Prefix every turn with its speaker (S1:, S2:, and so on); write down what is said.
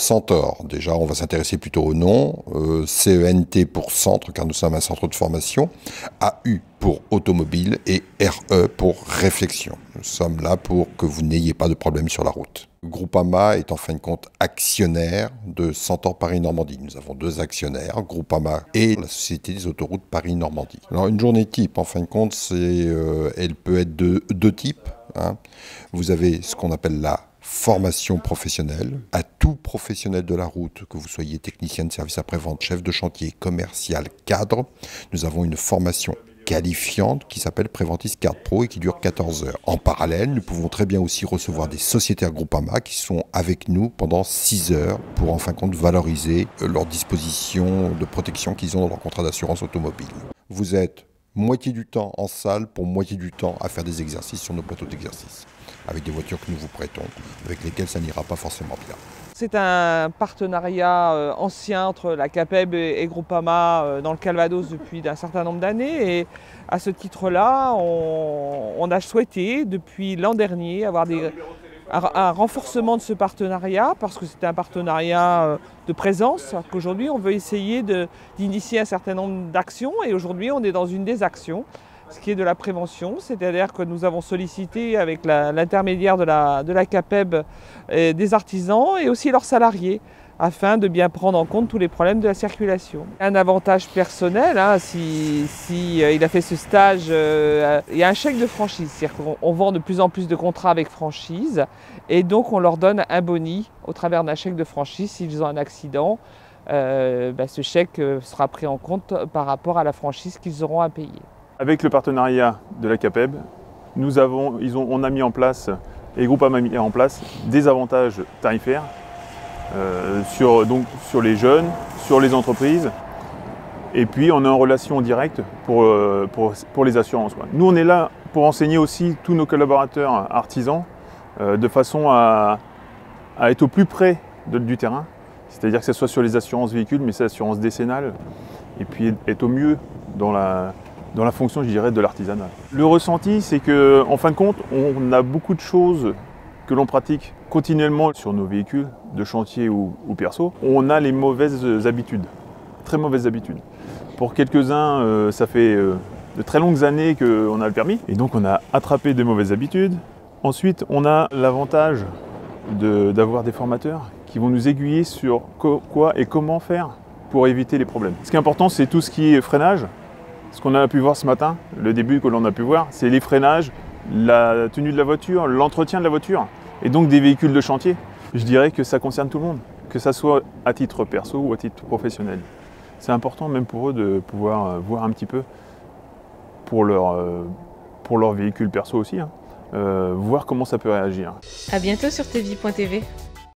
S1: Centaure, déjà on va s'intéresser plutôt au nom, CENT pour centre car nous sommes un centre de formation, AU pour automobile et RE pour réflexion. Nous sommes là pour que vous n'ayez pas de problème sur la route. Groupama est en fin de compte actionnaire de Centaure Paris-Normandie. Nous avons deux actionnaires, Groupama et la Société des autoroutes Paris-Normandie. Alors une journée type en fin de compte, elle peut être de deux types. Vous avez ce qu'on appelle la formation professionnelle à tout professionnel de la route, que vous soyez technicien de service après-vente, chef de chantier, commercial, cadre. Nous avons une formation qualifiante qui s'appelle Préventis Card Pro et qui dure 14 heures. En parallèle, nous pouvons très bien aussi recevoir des sociétaires Groupama qui sont avec nous pendant 6 heures pour en fin de compte valoriser leurs dispositions de protection qu'ils ont dans leur contrat d'assurance automobile. Vous êtes moitié du temps en salle pour moitié du temps à faire des exercices sur nos plateaux d'exercice, avec des voitures que nous vous prêtons, avec lesquelles ça n'ira pas forcément bien.
S2: C'est un partenariat ancien entre la CAPEB et Groupama dans le Calvados depuis un certain nombre d'années. Et à ce titre-là, on a souhaité depuis l'an dernier avoir un renforcement de ce partenariat, parce que c'est un partenariat de présence, qu'aujourd'hui on veut essayer d'initier un certain nombre d'actions, et aujourd'hui on est dans une des actions, ce qui est de la prévention, c'est-à-dire que nous avons sollicité avec l'intermédiaire de la CAPEB des artisans et aussi leurs salariés, afin de bien prendre en compte tous les problèmes de la circulation. Un avantage personnel, si il a fait ce stage, il y a un chèque de franchise, c'est-à-dire qu'on vend de plus en plus de contrats avec franchise, et donc on leur donne un boni au travers d'un chèque de franchise s'ils ont un accident. Ce chèque sera pris en compte par rapport à la franchise qu'ils auront à payer.
S3: Avec le partenariat de la CAPEB, on a mis en place, et Groupama a mis en place, des avantages tarifaires sur les jeunes, sur les entreprises, et puis on est en relation directe pour les assurances. Nous on est là pour enseigner aussi tous nos collaborateurs artisans de façon à être au plus près du terrain, c'est-à-dire que ce soit sur les assurances véhicules, mais c'est l'assurance décennale, et puis être au mieux dans la fonction, je dirais, de l'artisanat. Le ressenti, c'est qu'en fin de compte, on a beaucoup de choses que l'on pratique continuellement sur nos véhicules, de chantier ou perso. On a les mauvaises habitudes, très mauvaises habitudes. Pour quelques-uns, ça fait de très longues années qu'on a le permis, et donc on a attrapé des mauvaises habitudes. Ensuite, on a l'avantage d'avoir des formateurs qui vont nous aiguiller sur quoi et comment faire pour éviter les problèmes. Ce qui est important, c'est tout ce qui est freinage. Ce qu'on a pu voir ce matin, le début que l'on a pu voir, c'est les freinages, la tenue de la voiture, l'entretien de la voiture, et donc des véhicules de chantier. Je dirais que ça concerne tout le monde, que ça soit à titre perso ou à titre professionnel. C'est important même pour eux de pouvoir voir un petit peu pour leur véhicule perso aussi, voir comment ça peut réagir.
S4: À bientôt sur tvie.tv.